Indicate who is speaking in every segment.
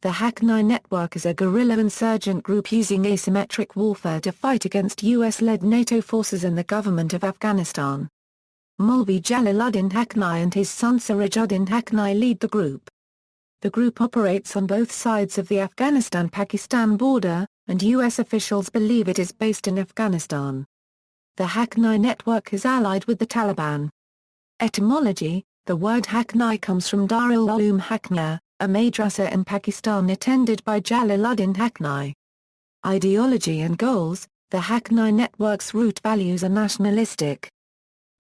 Speaker 1: The Haqqani Network is a guerrilla insurgent group using asymmetric warfare to fight against US-led NATO forces and the government of Afghanistan. Maulvi Jalaluddin Haqqani and his son Sirajuddin Haqqani lead the group. The group operates on both sides of the Afghanistan-Pakistan border, and US officials believe it is based in Afghanistan. The Haqqani network is allied with the Taliban. Etymology: the word Haqqani comes from Darul Uloom Haqqani, a madrasa in Pakistan attended by Jalaluddin Haqqani. Ideology and goals: the Haqqani network's root values are nationalistic.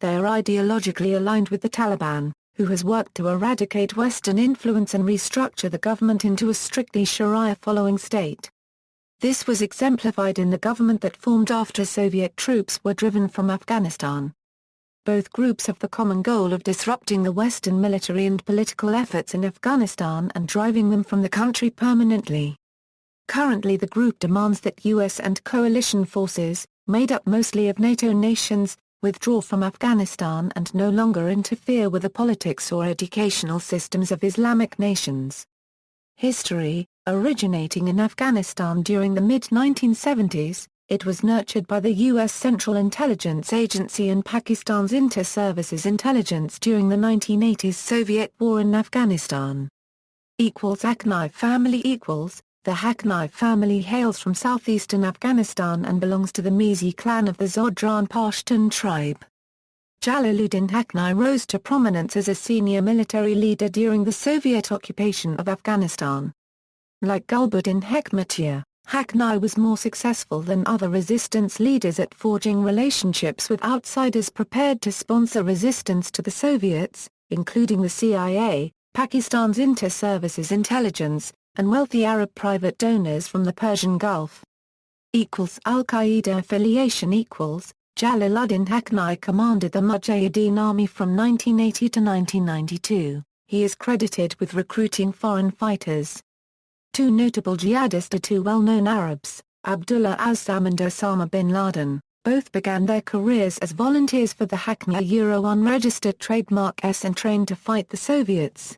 Speaker 1: They are ideologically aligned with the Taliban, who has worked to eradicate Western influence and restructure the government into a strictly Sharia-following state. This was exemplified in the government that formed after Soviet troops were driven from Afghanistan. Both groups have the common goal of disrupting the Western military and political efforts in Afghanistan and driving them from the country permanently. Currently the group demands that US and coalition forces, made up mostly of NATO nations, withdraw from Afghanistan and no longer interfere with the politics or educational systems of Islamic nations. History: originating in Afghanistan during the mid-1970s, it was nurtured by the U.S. Central Intelligence Agency and Pakistan's Inter-Services Intelligence during the 1980s Soviet war in Afghanistan. Haqqani family The Haqqani family hails from southeastern Afghanistan and belongs to the Mizi clan of the Zodran Pashtun tribe. Jalaluddin Haqqani rose to prominence as a senior military leader during the Soviet occupation of Afghanistan. Like Gulbuddin Hekmatyar, Haqqani was more successful than other resistance leaders at forging relationships with outsiders prepared to sponsor resistance to the Soviets, including the CIA, Pakistan's Inter-Services Intelligence, and wealthy Arab private donors from the Persian Gulf. Al-Qaeda affiliation Jalaluddin Haqqani commanded the Mujahideen Army from 1980 to 1992. He is credited with recruiting foreign fighters. Two notable jihadists are two well-known Arabs, Abdullah Azzam and Osama bin Laden. Both began their careers as volunteers for the Haqqani unregistered trademark S and trained to fight the Soviets.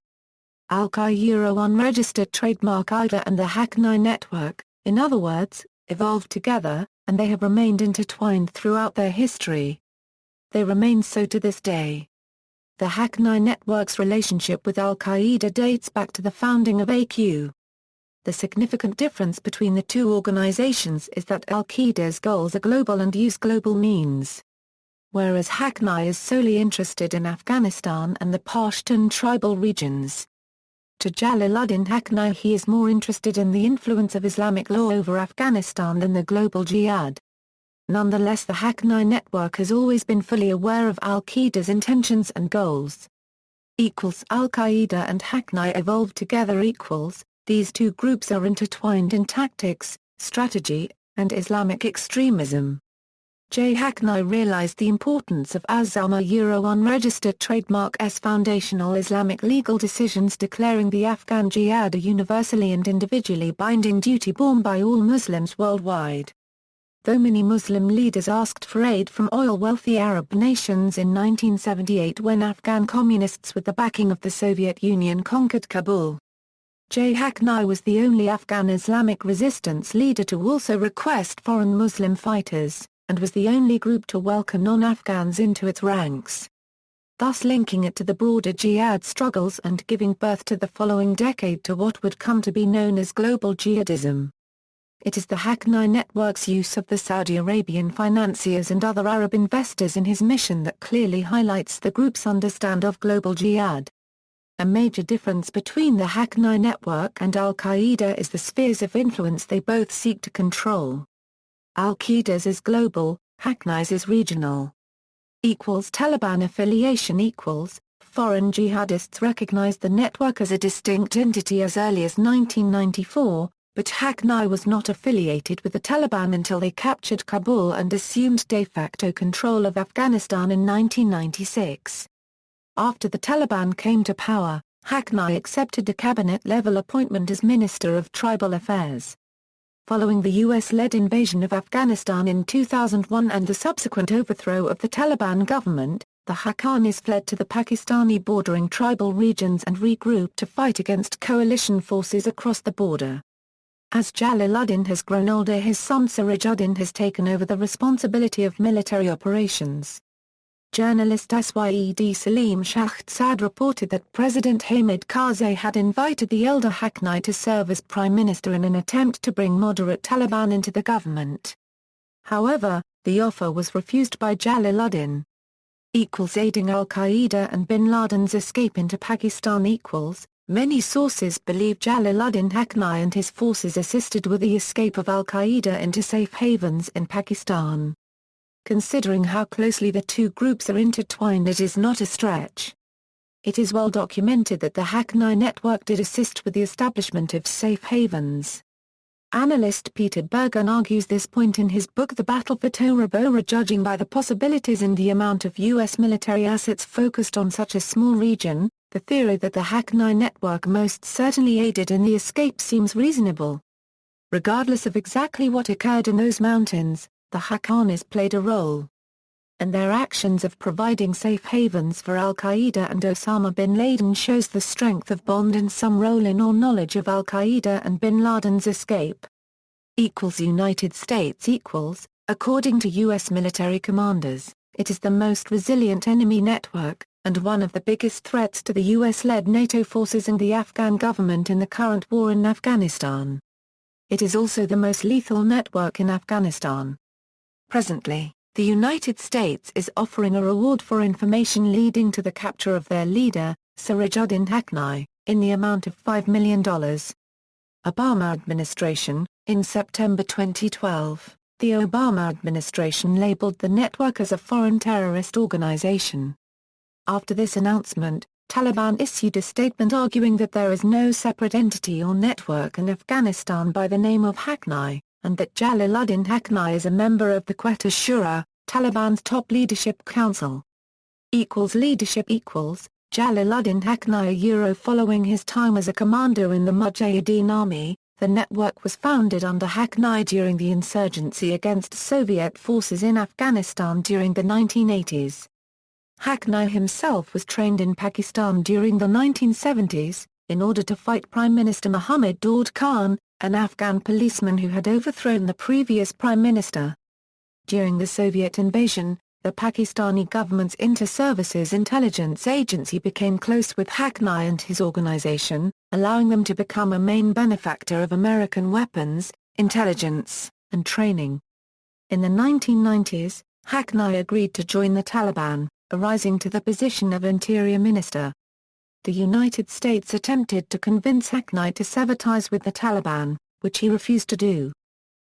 Speaker 1: Al-Qaeda unregistered trademark IDA and the Haqqani network, in other words, evolved together, and they have remained intertwined throughout their history. They remain so to this day. The Haqqani network's relationship with Al-Qaeda dates back to the founding of AQ. The significant difference between the two organizations is that Al-Qaeda's goals are global and use global means. Whereas Haqqani is solely interested in Afghanistan and the Pashtun tribal regions. To Jalaluddin Haqqani, he is more interested in the influence of Islamic law over Afghanistan than the global jihad. Nonetheless, the Haqqani network has always been fully aware of Al-Qaeda's intentions and goals. Al-Qaeda and Haqqani evolved together. These two groups are intertwined in tactics, strategy, and Islamic extremism. Haqqani realized the importance of Azzam unregistered trademark S foundational Islamic legal decisions declaring the Afghan jihad a universally and individually binding duty borne by all Muslims worldwide. Though many Muslim leaders asked for aid from oil-wealthy Arab nations in 1978 when Afghan communists with the backing of the Soviet Union conquered Kabul, Haqqani was the only Afghan Islamic resistance leader to also request foreign Muslim fighters, and was the only group to welcome non-Afghans into its ranks. Thus linking it to the broader jihad struggles and giving birth to the following decade to what would come to be known as global jihadism. It is the Haqqani network's use of the Saudi Arabian financiers and other Arab investors in his mission that clearly highlights the group's understanding of global jihad. A major difference between the Haqqani network and Al-Qaeda is the spheres of influence they both seek to control. Al-Qaeda's is global, Haqqani's is regional. Taliban affiliation Foreign jihadists recognized the network as a distinct entity as early as 1994, but Haqqani was not affiliated with the Taliban until they captured Kabul and assumed de facto control of Afghanistan in 1996. After the Taliban came to power, Haqqani accepted a cabinet-level appointment as Minister of Tribal Affairs. Following the US-led invasion of Afghanistan in 2001 and the subsequent overthrow of the Taliban government, the Haqqanis fled to the Pakistani bordering tribal regions and regrouped to fight against coalition forces across the border. As Jalaluddin has grown older, his son Sirajuddin has taken over the responsibility of military operations. Journalist Syed Salim Shahzad reported that President Hamid Karzai had invited the elder Haqqani to serve as prime minister in an attempt to bring moderate Taliban into the government. However, the offer was refused by Jalaluddin. Aiding al-Qaeda and bin Laden's escape into Pakistan. Many sources believe Jalaluddin Haqqani and his forces assisted with the escape of al-Qaeda into safe havens in Pakistan. Considering how closely the two groups are intertwined, it is not a stretch. It is well documented that the Haqqani network did assist with the establishment of safe havens. Analyst Peter Bergen argues this point in his book The Battle for Tora Bora, judging by the possibilities and the amount of U.S. military assets focused on such a small region. The theory that the Haqqani network most certainly aided in the escape seems reasonable. Regardless of exactly what occurred in those mountains, the Haqqanis played a role. And their actions of providing safe havens for al-Qaeda and Osama bin Laden shows the strength of bond and some role in or knowledge of al-Qaeda and bin Laden's escape. United States According to U.S. military commanders, it is the most resilient enemy network, and one of the biggest threats to the U.S.-led NATO forces and the Afghan government in the current war in Afghanistan. It is also the most lethal network in Afghanistan. Presently, the United States is offering a reward for information leading to the capture of their leader, Sirajuddin Haqqani, in the amount of $5 million. Obama administration. In September 2012, the Obama administration labeled the network as a foreign terrorist organization. After this announcement, Taliban issued a statement arguing that there is no separate entity or network in Afghanistan by the name of Haqqani, and that Jalaluddin Haqqani is a member of the Quetta Shura, Taliban's top leadership council. Leadership Jalaluddin Haqqani. Following his time as a commander in the Mujahideen army, the network was founded under Haqqani during the insurgency against Soviet forces in Afghanistan during the 1980s. Haqqani himself was trained in Pakistan during the 1970s, in order to fight Prime Minister Muhammad Daud Khan, an Afghan policeman who had overthrown the previous prime minister. During the Soviet invasion, the Pakistani government's inter-services intelligence agency became close with Haqqani and his organization, allowing them to become a main benefactor of American weapons, intelligence, and training. In the 1990s, Haqqani agreed to join the Taliban, rising to the position of Interior Minister. The United States attempted to convince Haqqani to sever ties with the Taliban, which he refused to do.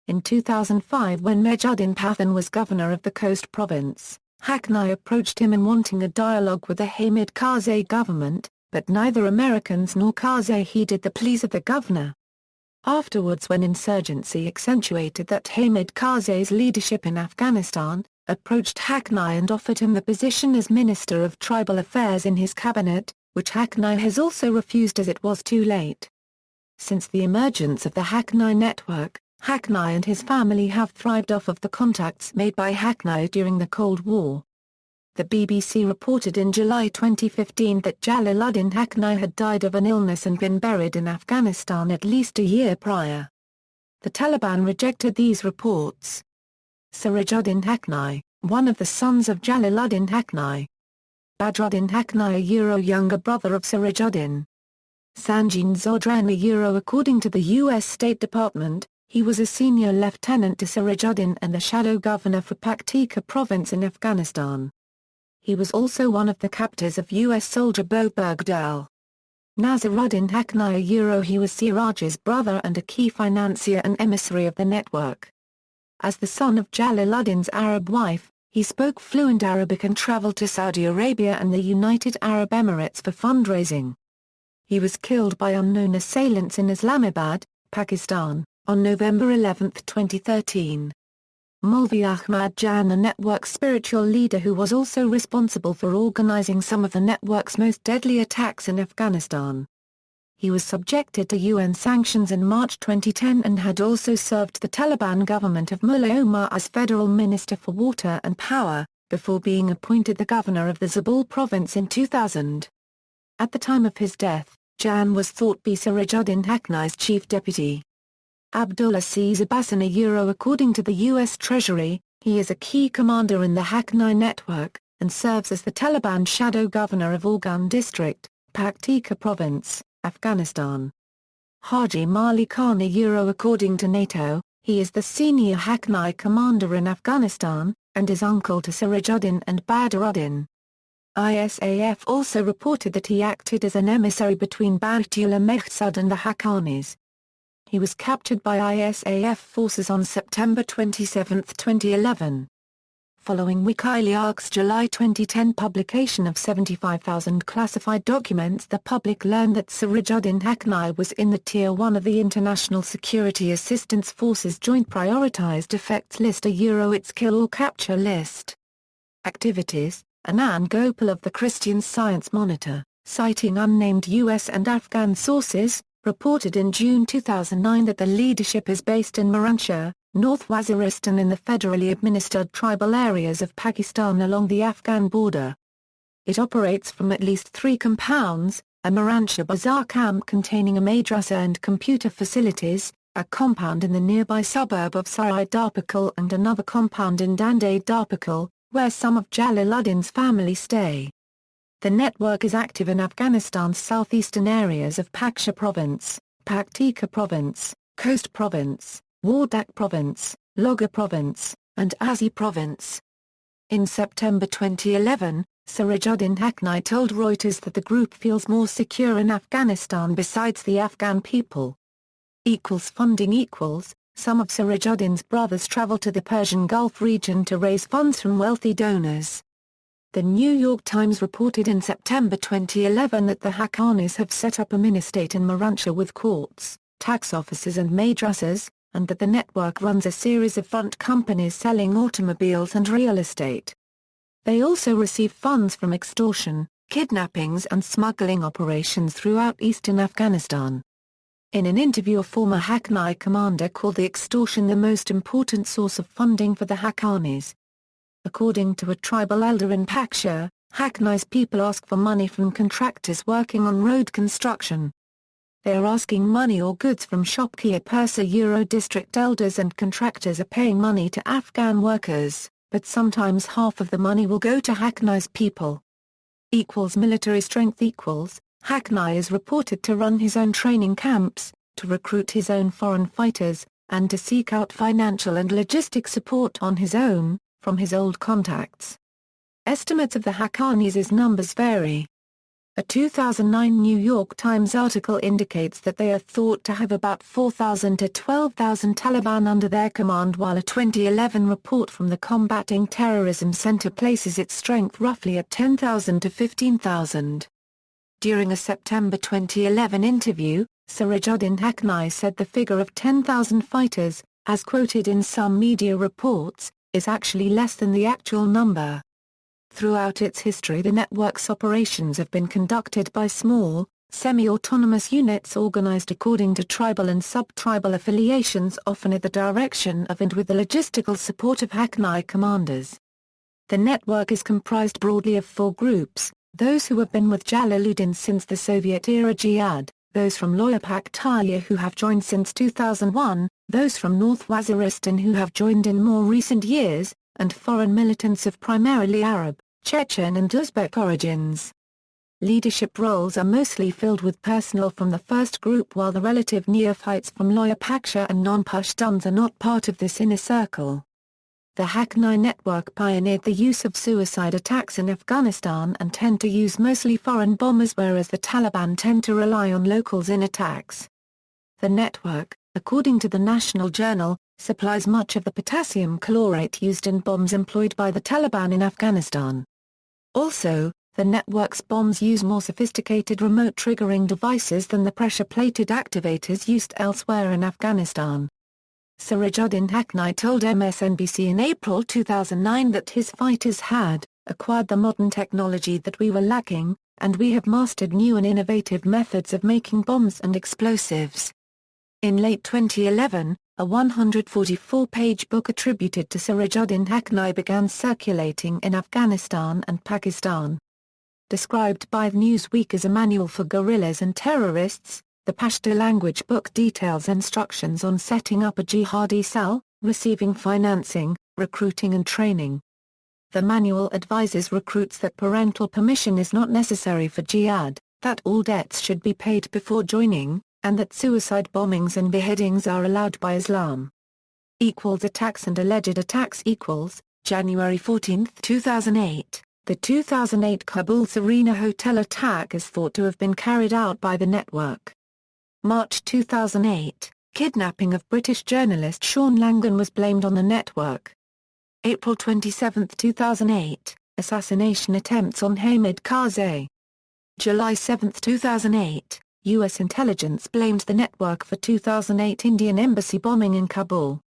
Speaker 1: In 2005, when Mejuddin Pathan was governor of the Khost province, Haqqani approached him in wanting a dialogue with the Hamid Karzai government, but neither Americans nor Karzai heeded the pleas of the governor. Afterwards, when insurgency accentuated that Hamid Karzai's leadership in Afghanistan, approached Haqqani and offered him the position as Minister of Tribal Affairs in his cabinet, which Haqqani has also refused as it was too late. Since the emergence of the Haqqani network, Haqqani and his family have thrived off of the contacts made by Haqqani during the Cold War. The BBC reported in July 2015 that Jalaluddin Haqqani had died of an illness and been buried in Afghanistan at least a year prior. The Taliban rejected these reports. Sirajuddin Haqqani, one of the sons of Jalaluddin Haqqani. Badruddin Haqqani. Younger brother of Sirajuddin. Sanjin Zodrani. According to the U.S. State Department, he was a senior lieutenant to Sirajuddin and the shadow governor for Paktika province in Afghanistan. He was also one of the captors of U.S. soldier Bo Bergdahl. Nazaruddin Haqqani. He was Siraj's brother and a key financier and emissary of the network. As the son of Jalaluddin's Arab wife, he spoke fluent Arabic and traveled to Saudi Arabia and the United Arab Emirates for fundraising. He was killed by unknown assailants in Islamabad, Pakistan, on November 11, 2013. Maulvi Ahmad Jan, a network spiritual leader who was also responsible for organizing some of the network's most deadly attacks in Afghanistan. He was subjected to UN sanctions in March 2010 and had also served the Taliban government of Mullah Omar as Federal Minister for Water and Power, before being appointed the governor of the Zabul province in 2000. At the time of his death, Jan was thought be Sirajuddin Haqqani's chief deputy. Abdullah Aziz Abbasani According to the U.S. Treasury, he is a key commander in the Haqqani network, and serves as the Taliban shadow governor of Organ District, Paktika Province, Afghanistan. Haji Malikani According to NATO, he is the senior Haqqani commander in Afghanistan, and is uncle to Sirajuddin and Badruddin. ISAF also reported that he acted as an emissary between Bahtullah Mehsud and the Haqqanis. He was captured by ISAF forces on September 27, 2011. Following WikiLeaks' July 2010 publication of 75,000 classified documents, the public learned that Sirajuddin Haqqani was in the Tier 1 of the International Security Assistance Forces Joint Prioritized Effects List its Kill or Capture List. Activities. Anand Gopal of the Christian Science Monitor, citing unnamed U.S. and Afghan sources, reported in June 2009 that the leadership is based in Miranshah, North Waziristan in the federally administered tribal areas of Pakistan along the Afghan border. It operates from at least 3 compounds, a Miranshah Bazaar camp containing a madrasa and computer facilities, a compound in the nearby suburb of Sarai Darpakal and another compound in Dandai Darpakal, where some of Jalaluddin's family stay. The network is active in Afghanistan's southeastern areas of Paktia Province, Paktika Province, Khost Province, Wardak Province, Logar Province, and Azi Province. In September 2011, Sirajuddin Haqqani told Reuters that the group feels more secure in Afghanistan besides the Afghan people. Funding. Some of Sirajuddin's brothers travel to the Persian Gulf region to raise funds from wealthy donors. The New York Times reported in September 2011 that the Haqqanis have set up a mini-state in Miranshah with courts, tax offices and madrasas, and that the network runs a series of front companies selling automobiles and real estate. They also receive funds from extortion, kidnappings and smuggling operations throughout eastern Afghanistan. In an interview, a former Haqqani commander called the extortion the most important source of funding for the Haqqanis. According to a tribal elder in Paktia, Haqqani's people ask for money from contractors working on road construction. They are asking money or goods from Shopkiya Persa district elders, and contractors are paying money to Afghan workers, but sometimes half of the money will go to Haqqani's people. Military strength. Haqqani is reported to run his own training camps, to recruit his own foreign fighters, and to seek out financial and logistic support on his own, from his old contacts. Estimates of the Haqqanis' numbers vary. A 2009 New York Times article indicates that they are thought to have about 4,000 to 12,000 Taliban under their command, while a 2011 report from the Combating Terrorism Center places its strength roughly at 10,000 to 15,000. During a September 2011 interview, Sirajuddin Haqqani said the figure of 10,000 fighters, as quoted in some media reports, is actually less than the actual number. Throughout its history, the network's operations have been conducted by small, semi-autonomous units organized according to tribal and sub-tribal affiliations, often at the direction of and with the logistical support of Haqqani commanders. The network is comprised broadly of 4 groups: those who have been with Jalaluddin since the Soviet-era Jihad, those from Loya Paktia who have joined since 2001, those from North Waziristan who have joined in more recent years, and foreign militants of primarily Arab, Chechen and Uzbek origins. Leadership roles are mostly filled with personnel from the first group, while the relative neophytes from Loya Paktia and non-Pashtuns are not part of this inner circle. The Haqqani network pioneered the use of suicide attacks in Afghanistan and tend to use mostly foreign bombers, whereas the Taliban tend to rely on locals in attacks. The network, according to the National Journal, supplies much of the potassium chlorate used in bombs employed by the Taliban in Afghanistan. Also, the network's bombs use more sophisticated remote triggering devices than the pressure-plated activators used elsewhere in Afghanistan. Sirajuddin Haqqani told MSNBC in April 2009 that his fighters had acquired the modern technology that we were lacking, and we have mastered new and innovative methods of making bombs and explosives. In late 2011, a 144-page book attributed to Sirajuddin Haqqani began circulating in Afghanistan and Pakistan. Described by Newsweek as a manual for guerrillas and terrorists, the Pashto language book details instructions on setting up a jihadi cell, receiving financing, recruiting and training. The manual advises recruits that parental permission is not necessary for jihad, that all debts should be paid before joining, and that suicide bombings and beheadings are allowed by Islam. Attacks and alleged attacks January 14, 2008. The 2008 Kabul Serena Hotel attack is thought to have been carried out by the network. March 2008, kidnapping of British journalist Sean Langan was blamed on the network. April 27, 2008, assassination attempts on Hamid Karzai. July 7, 2008, U.S. intelligence blamed the network for 2008 Indian embassy bombing in Kabul.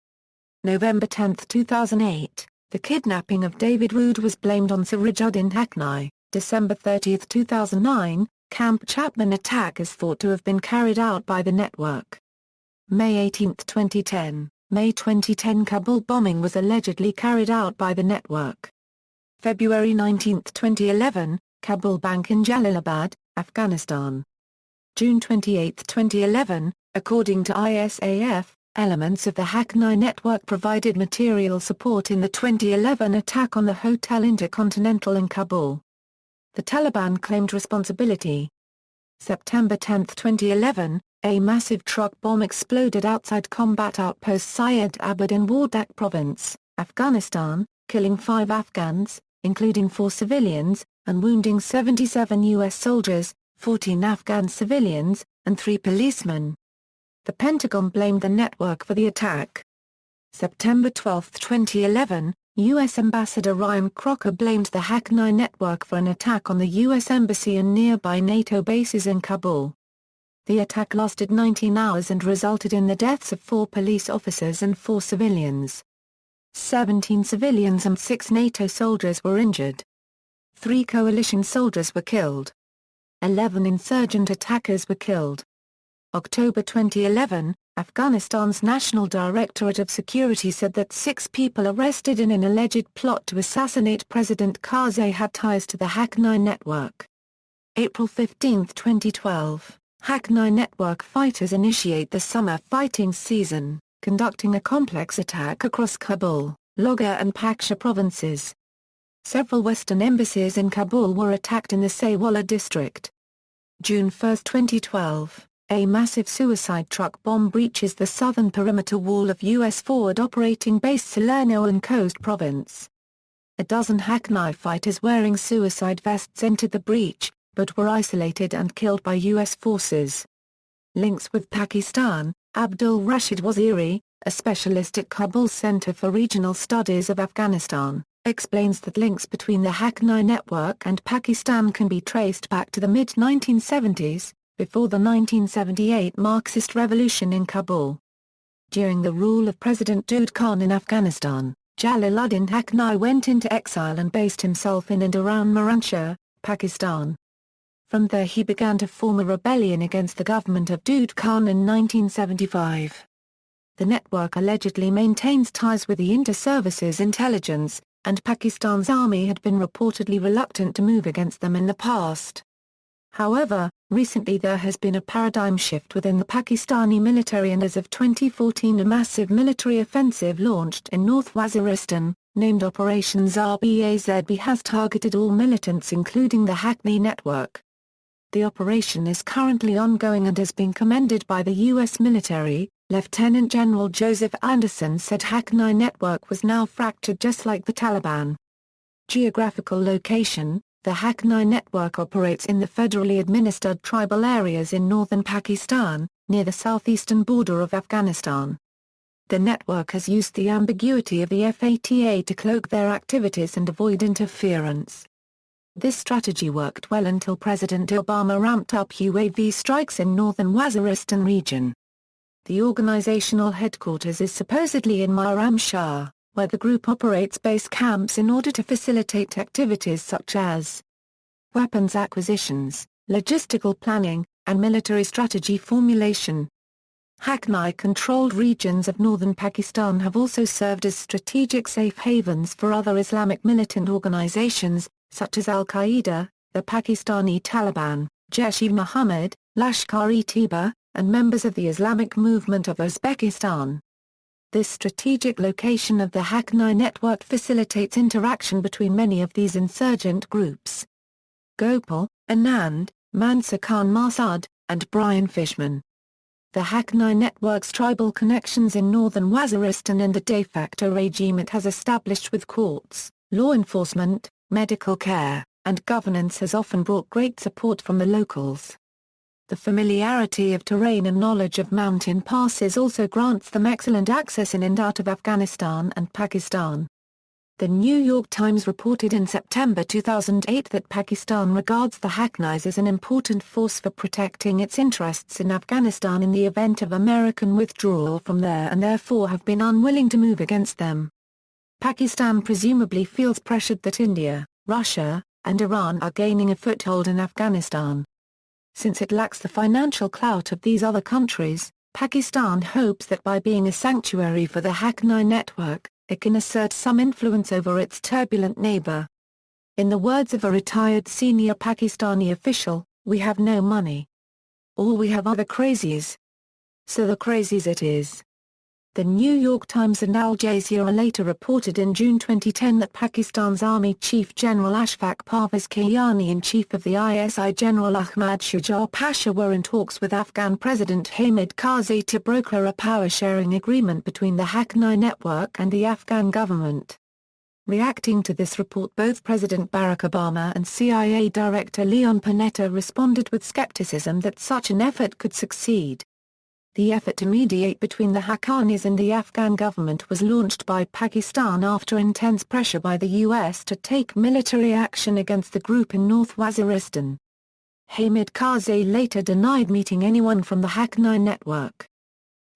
Speaker 1: November 10, 2008, the kidnapping of David Rood was blamed on Sirajuddin Haqqani. December 30, 2009, Camp Chapman attack is thought to have been carried out by the network. May 18, 2010, May 2010 Kabul bombing was allegedly carried out by the network. February 19, 2011, Kabul Bank in Jalalabad, Afghanistan. June 28, 2011, according to ISAF, elements of the Haqqani network provided material support in the 2011 attack on the Hotel Intercontinental in Kabul. The Taliban claimed responsibility. September 10, 2011, a massive truck bomb exploded outside combat outpost Syed Abad in Wardak province, Afghanistan, killing 5 Afghans, including 4 civilians, and wounding 77 U.S. soldiers, 14 Afghan civilians, and 3 policemen. The Pentagon blamed the network for the attack. September 12, 2011, U.S. Ambassador Ryan Crocker blamed the Haqqani network for an attack on the U.S. Embassy and nearby NATO bases in Kabul. The attack lasted 19 hours and resulted in the deaths of 4 police officers and 4 civilians. 17 civilians and 6 NATO soldiers were injured. 3 coalition soldiers were killed. 11 insurgent attackers were killed. October 2011, Afghanistan's National Directorate of Security said that 6 people arrested in an alleged plot to assassinate President Karzai had ties to the Haqqani network. April 15, 2012, Haqqani network fighters initiate the summer fighting season, conducting a complex attack across Kabul, Logar and Paksha provinces. Several Western embassies in Kabul were attacked in the Saywala district. June 1, 2012. A massive suicide truck bomb breaches the southern perimeter wall of U.S. Forward Operating Base Salerno in Khost Province. A dozen Haqqani fighters wearing suicide vests entered the breach, but were isolated and killed by U.S. forces. Links with Pakistan. Abdul Rashid Waziri, a specialist at Kabul Center for Regional Studies of Afghanistan, explains that links between the Haqqani network and Pakistan can be traced back to the mid-1970s, before the 1978 Marxist revolution in Kabul. During the rule of President Daud Khan in Afghanistan, Jalaluddin Haqqani went into exile and based himself in and around Miranshah, Pakistan. From there he began to form a rebellion against the government of Daud Khan in 1975. The network allegedly maintains ties with the Inter-Services Intelligence, and Pakistan's army had been reportedly reluctant to move against them in the past. However, recently there has been a paradigm shift within the Pakistani military, and as of 2014 a massive military offensive launched in North Waziristan, named Operation Zarbazb, has targeted all militants including the Haqqani network. The operation is currently ongoing and has been commended by the U.S. military. Lieutenant General Joseph Anderson said Haqqani network was now fractured just like the Taliban. Geographical location. The Haqqani network operates in the federally administered tribal areas in northern Pakistan, near the southeastern border of Afghanistan. The network has used the ambiguity of the FATA to cloak their activities and avoid interference. This strategy worked well until President Obama ramped up UAV strikes in northern Waziristan region. The organizational headquarters is supposedly in Miranshah, where the group operates base camps in order to facilitate activities such as weapons acquisitions, logistical planning, and military strategy formulation. Haqqani-controlled regions of northern Pakistan have also served as strategic safe havens for other Islamic militant organizations, such as Al-Qaeda, the Pakistani Taliban, Jaish-e-Mohammed, Lashkar-e-Taiba, and members of the Islamic Movement of Uzbekistan. This strategic location of the Haqqani network facilitates interaction between many of these insurgent groups. Gopal, Anand, Mansur Khan Masud, and Brian Fishman. The Haqqani network's tribal connections in northern Waziristan and the de facto regime it has established with courts, law enforcement, medical care, and governance has often brought great support from the locals. The familiarity of terrain and knowledge of mountain passes also grants them excellent access in and out of Afghanistan and Pakistan. The New York Times reported in September 2008 that Pakistan regards the Haqqanis as an important force for protecting its interests in Afghanistan in the event of American withdrawal from there and therefore have been unwilling to move against them. Pakistan presumably feels pressured that India, Russia, and Iran are gaining a foothold in Afghanistan. Since it lacks the financial clout of these other countries, Pakistan hopes that by being a sanctuary for the Haqqani network, it can assert some influence over its turbulent neighbor. In the words of a retired senior Pakistani official, "We have no money. All we have are the crazies. So the crazies it is." The New York Times and Al Jazeera later reported in June 2010 that Pakistan's Army Chief General Ashfaq Parvez Kayani and Chief of the ISI General Ahmad Shuja Pasha were in talks with Afghan President Hamid Karzai to broker a power-sharing agreement between the Haqqani network and the Afghan government. Reacting to this report, both President Barack Obama and CIA Director Leon Panetta responded with skepticism that such an effort could succeed. The effort to mediate between the Haqqanis and the Afghan government was launched by Pakistan after intense pressure by the U.S. to take military action against the group in North Waziristan. Hamid Karzai later denied meeting anyone from the Haqqani network.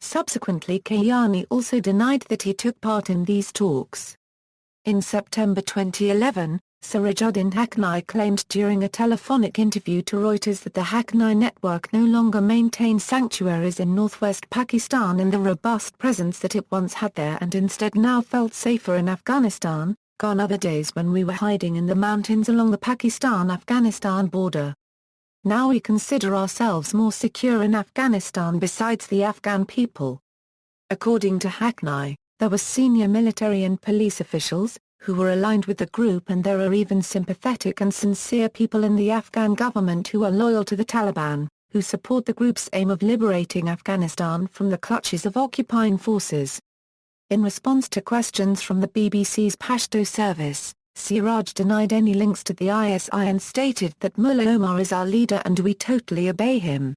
Speaker 1: Subsequently, Kayani also denied that he took part in these talks. In September 2011, Sirajuddin Haqqani claimed during a telephonic interview to Reuters that the Haqqani network no longer maintains sanctuaries in northwest Pakistan and the robust presence that it once had there and instead now felt safer in Afghanistan. "Gone are the days when we were hiding in the mountains along the Pakistan-Afghanistan border. Now we consider ourselves more secure in Afghanistan besides the Afghan people." According to Haqqani, there were senior military and police officials, who were aligned with the group, and there are even sympathetic and sincere people in the Afghan government who are loyal to the Taliban, who support the group's aim of liberating Afghanistan from the clutches of occupying forces. In response to questions from the BBC's Pashto service, Siraj denied any links to the ISI and stated that Mullah Omar is our leader and we totally obey him.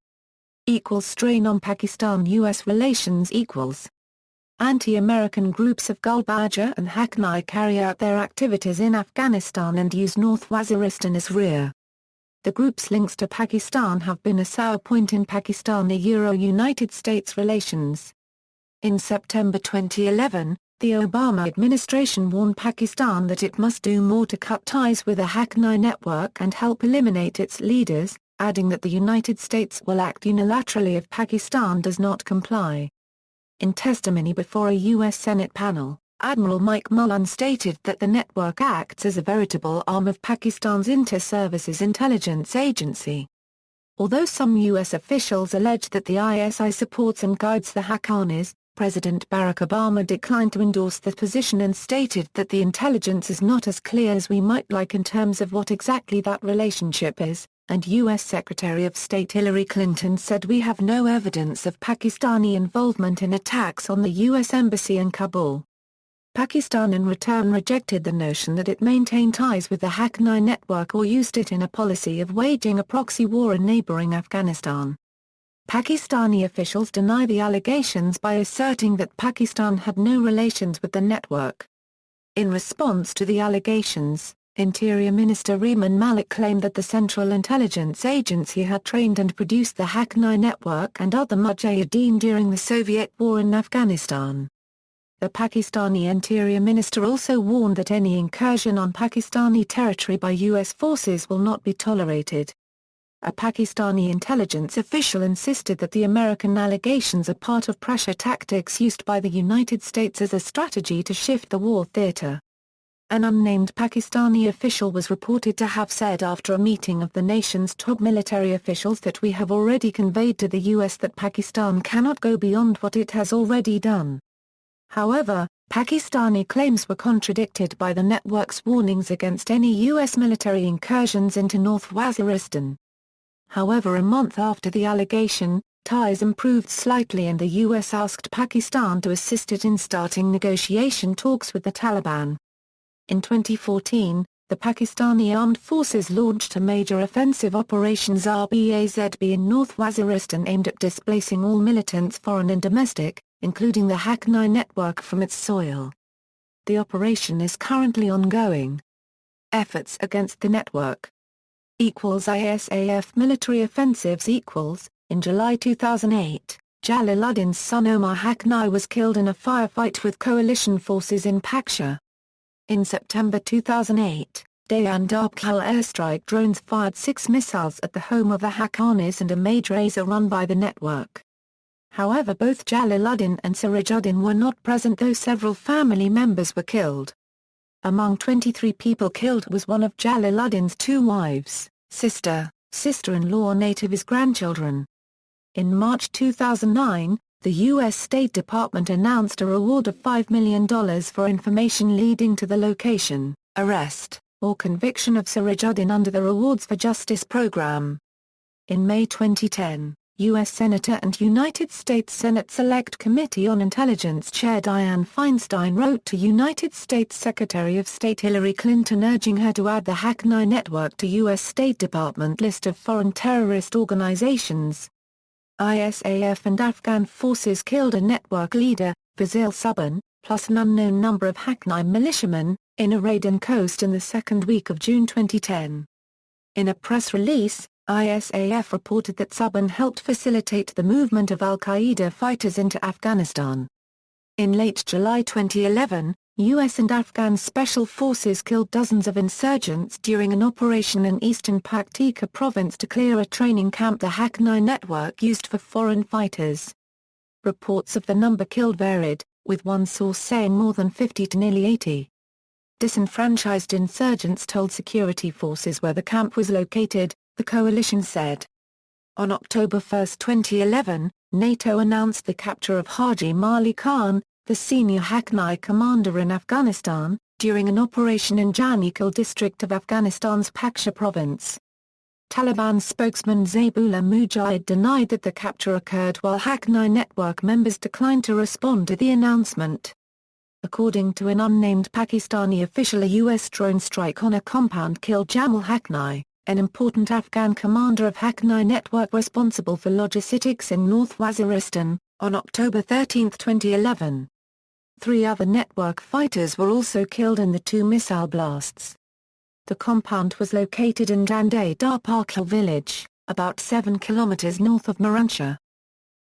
Speaker 1: Strain on Pakistan-US relations equals. Anti-American groups of Gulbaja and Haqqani carry out their activities in Afghanistan and use North Waziristan as rear. The group's links to Pakistan have been a sour point in Pakistan-United States relations. In September 2011, the Obama administration warned Pakistan that it must do more to cut ties with the Haqqani network and help eliminate its leaders, adding that the United States will act unilaterally if Pakistan does not comply. In testimony before a U.S. Senate panel, Admiral Mike Mullen stated that the network acts as a veritable arm of Pakistan's Inter-Services Intelligence Agency. Although some U.S. officials allege that the ISI supports and guides the Haqqanis, President Barack Obama declined to endorse the position and stated that the intelligence is not as clear as we might like in terms of what exactly that relationship is, and U.S. Secretary of State Hillary Clinton said we have no evidence of Pakistani involvement in attacks on the U.S. Embassy in Kabul. Pakistan in return rejected the notion that it maintained ties with the Haqqani network or used it in a policy of waging a proxy war in neighboring Afghanistan. Pakistani officials deny the allegations by asserting that Pakistan had no relations with the network. In response to the allegations, Interior Minister Rehman Malik claimed that the Central Intelligence Agency had trained and produced the Haqqani network and other mujahideen during the Soviet war in Afghanistan. The Pakistani Interior Minister also warned that any incursion on Pakistani territory by U.S. forces will not be tolerated. a Pakistani intelligence official insisted that the American allegations are part of pressure tactics used by the United States as a strategy to shift the war theater. An unnamed Pakistani official was reported to have said after a meeting of the nation's top military officials that we have already conveyed to the U.S. that Pakistan cannot go beyond what it has already done. However, Pakistani claims were contradicted by the network's warnings against any U.S. military incursions into North Waziristan. However, a month after the allegation, ties improved slightly and the U.S. asked Pakistan to assist it in starting negotiation talks with the Taliban. In 2014, the Pakistani Armed Forces launched a major offensive Operation Zarbazb in North Waziristan aimed at displacing all militants foreign and domestic, including the Haqqani network from its soil. The operation is currently ongoing. Efforts against the network ISAF military offensives In July 2008, Jalaluddin's son Omar Haqqani was killed in a firefight with coalition forces in Pakistan. In September 2008, Dayan Darpal airstrike drones fired 6 missiles at the home of the Haqqanis and a madrasa run by the network. However, both Jalaluddin and Sirajuddin were not present, though several family members were killed. Among 23 people killed was one of Jalaluddin's 2 wives, sister-in-law and 8 of his grandchildren. In March 2009, the U.S. State Department announced a reward of $5 million for information leading to the location, arrest, or conviction of Sirajuddin under the Rewards for Justice program. In May 2010, U.S. Senator and United States Senate Select Committee on Intelligence Chair Dianne Feinstein wrote to United States Secretary of State Hillary Clinton urging her to add the Haqqani network to U.S. State Department list of foreign terrorist organizations. ISAF and Afghan forces killed a network leader, Fazil Subhan, plus an unknown number of Haqqani militiamen, in a raid in Khost in the second week of June 2010. In a press release, ISAF reported that Subhan helped facilitate the movement of al-Qaeda fighters into Afghanistan. In late July 2011, U.S. and Afghan special forces killed dozens of insurgents during an operation in eastern Paktika province to clear a training camp the Haqqani network used for foreign fighters. Reports of the number killed varied, with one source saying more than 50 to nearly 80. Disenfranchised insurgents told security forces where the camp was located, the coalition said. On October 1, 2011, NATO announced the capture of Haji Mali Khan, the senior Haqqani commander in Afghanistan, during an operation in Janikul district of Afghanistan's Paktia province. Taliban spokesman Zabihullah Mujahid denied that the capture occurred while Haqqani network members declined to respond to the announcement. According to an unnamed Pakistani official, a U.S. drone strike on a compound killed Jamal Haqqani, an important Afghan commander of Haqqani network responsible for logistics in North Waziristan, on October 13, 2011. 3 other network fighters were also killed in the 2 missile blasts. The compound was located in Jandai Darpakla village, about 7 kilometers north of Miranshah.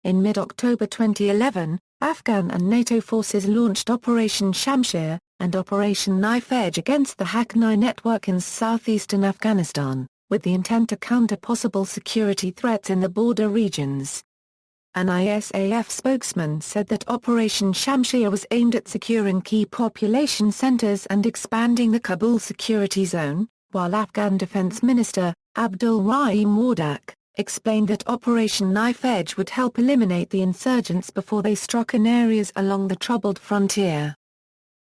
Speaker 1: In mid-October 2011, Afghan and NATO forces launched Operation Shamshir, and Operation Knife Edge against the Haqqani network in southeastern Afghanistan, with the intent to counter possible security threats in the border regions. An ISAF spokesman said that Operation Shamshir was aimed at securing key population centers and expanding the Kabul security zone, while Afghan Defense Minister, Abdul Rahim Wardak, explained that Operation Knife Edge would help eliminate the insurgents before they struck in areas along the troubled frontier.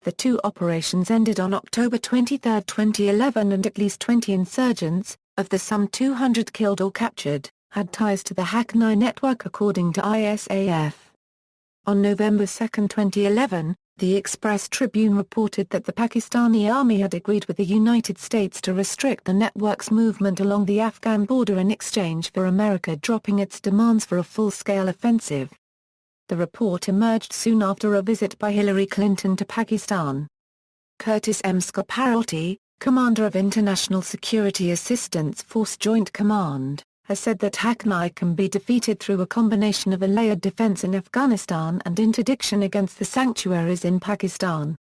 Speaker 1: The 2 operations ended on October 23, 2011, and at least 20 insurgents, of the some 200 killed or captured, had ties to the Haqqani network according to ISAF. On November 2, 2011, the Express Tribune reported that the Pakistani army had agreed with the United States to restrict the network's movement along the Afghan border in exchange for America dropping its demands for a full-scale offensive. The report emerged soon after a visit by Hillary Clinton to Pakistan. Curtis M. Scoparotti, commander of International Security Assistance Force Joint Command, has said that Haqqani can be defeated through a combination of a layered defense in Afghanistan and interdiction against the sanctuaries in Pakistan.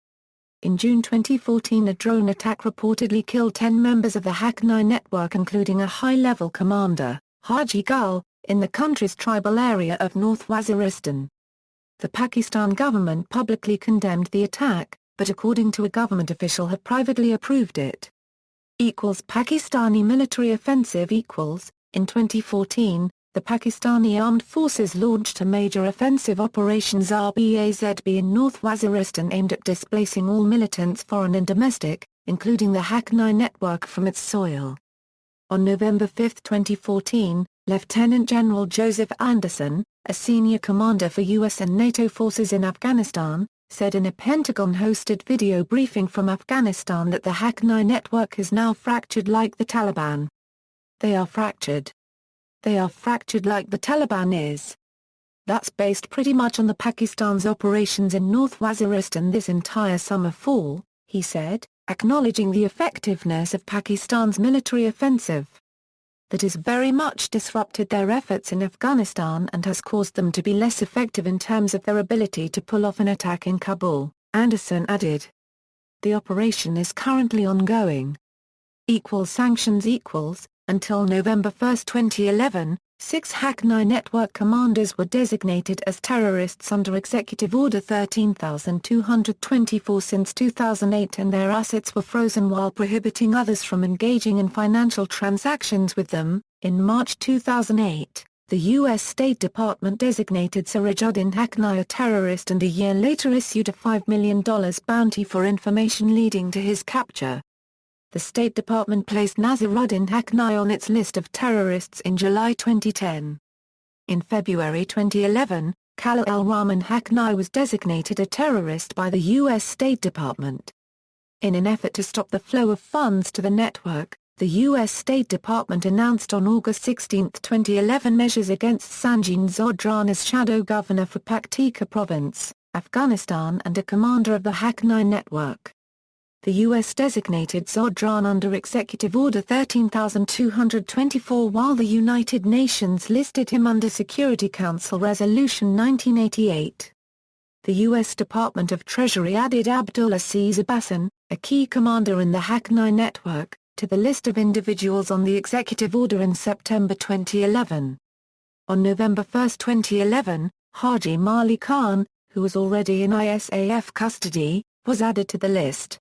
Speaker 1: In June 2014, a drone attack reportedly killed 10 members of the Haqqani network including a high-level commander. Haji Gul, in the country's tribal area of North Waziristan. The Pakistan government publicly condemned the attack, but according to a government official have privately approved it. Pakistani military offensive In 2014, the Pakistani Armed Forces launched a major offensive Operation Zarbazb in North Waziristan aimed at displacing all militants foreign and domestic, including the Haqqani network from its soil. On November 5, 2014, Lieutenant General Joseph Anderson, a senior commander for U.S. and NATO forces in Afghanistan, said in a Pentagon-hosted video briefing from Afghanistan that the Haqqani network is now fractured like the Taliban. They are fractured. They are fractured like the Taliban is. That's based pretty much on the Pakistan's operations in North Waziristan this entire summer fall, he said, acknowledging the effectiveness of Pakistan's military offensive. That has very much disrupted their efforts in Afghanistan and has caused them to be less effective in terms of their ability to pull off an attack in Kabul, Anderson added. The operation is currently ongoing. Sanctions Until November 1, 2011, 6 Haqqani network commanders were designated as terrorists under Executive Order 13224 since 2008 and their assets were frozen while prohibiting others from engaging in financial transactions with them. In March 2008, the U.S. State Department designated Sirajuddin Haqqani a terrorist and a year later issued a $5 million bounty for information leading to his capture. The State Department placed Naseeruddin Haqqani on its list of terrorists in July 2010. In February 2011, Khalil al-Rahman Haqqani was designated a terrorist by the U.S. State Department. In an effort to stop the flow of funds to the network, the U.S. State Department announced on August 16, 2011 measures against Sanjin Zodran as shadow governor for Paktika Province, Afghanistan and a commander of the Haqqani network. The U.S. designated Zodran under Executive Order 13224 while the United Nations listed him under Security Council Resolution 1988. The U.S. Department of Treasury added Abdulaziz Abbassan, a key commander in the Haqqani network, to the list of individuals on the executive order in September 2011. On November 1, 2011, Haji Mali Khan, who was already in ISAF custody, was added to the list.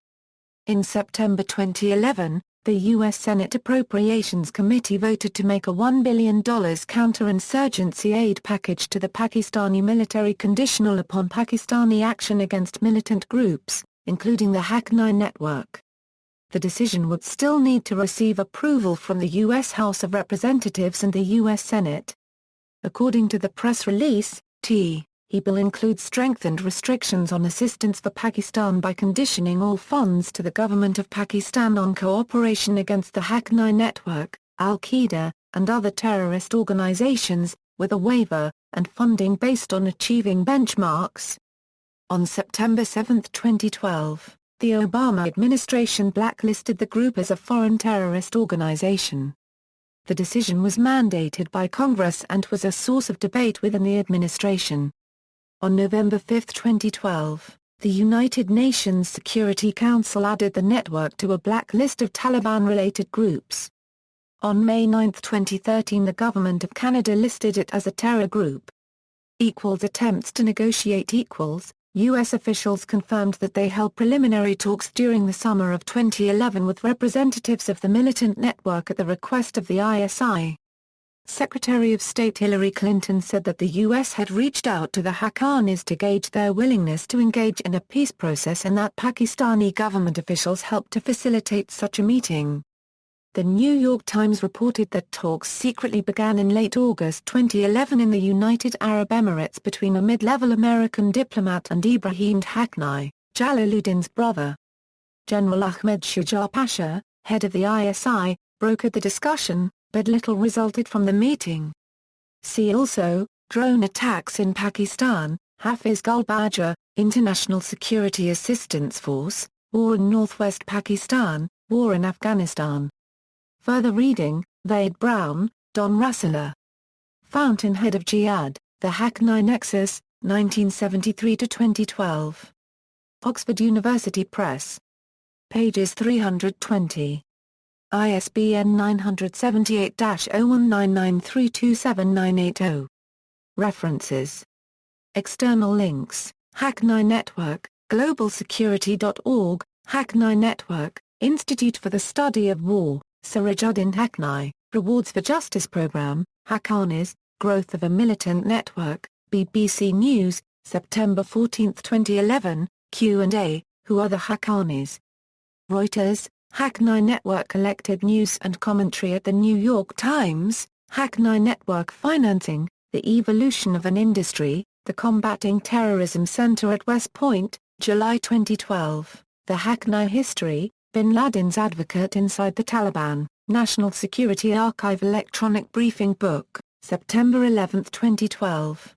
Speaker 1: In September 2011, the U.S. Senate Appropriations Committee voted to make a $1 billion counterinsurgency aid package to the Pakistani military conditional upon Pakistani action against militant groups, including the Haqqani network. The decision would still need to receive approval from the U.S. House of Representatives and the U.S. Senate. According to the press release, the bill includes strengthened restrictions on assistance for Pakistan by conditioning all funds to the government of Pakistan on cooperation against the Haqqani network, Al-Qaeda, and other terrorist organizations, with a waiver, and funding based on achieving benchmarks. On September 7, 2012, the Obama administration blacklisted the group as a foreign terrorist organization. The decision was mandated by Congress and was a source of debate within the administration. On November 5, 2012, the United Nations Security Council added the network to a blacklist of Taliban-related groups. On May 9, 2013 the Government of Canada listed it as a terror group. Attempts to negotiate U.S. officials confirmed that they held preliminary talks during the summer of 2011 with representatives of the militant network at the request of the ISI. Secretary of State Hillary Clinton said that the U.S. had reached out to the Haqqanis to gauge their willingness to engage in a peace process and that Pakistani government officials helped to facilitate such a meeting. The New York Times reported that talks secretly began in late August 2011 in the United Arab Emirates between a mid-level American diplomat and Ibrahim Haqqani, Jalaluddin's brother. General Ahmed Shuja Pasha, head of the ISI, brokered the discussion, but little resulted from the meeting. See also, drone attacks in Pakistan, Hafiz Gul Bajar, International Security Assistance Force, War in Northwest Pakistan, War in Afghanistan. Further reading, Wade Brown, Don Russler. Fountainhead of Jihad, The Haqqani Nexus, 1973–2012. Oxford University Press. Pages 320. ISBN 978-0199327980. References. External links: Hackney Network, globalsecurity.org, Hackney Network, Institute for the Study of War, Sirajuddin Haqqani, Rewards for Justice Programme, Haqqanis, Growth of a Militant Network, BBC News, September 14, 2011, Q&A, Who are the Haqqanis? Reuters, Hackney Network collected news and commentary at the New York Times, Hackney Network Financing, The Evolution of an Industry, The Combating Terrorism Center at West Point, July 2012, The Hackney History, Bin Laden's Advocate Inside the Taliban, National Security Archive Electronic Briefing Book, September 11, 2012.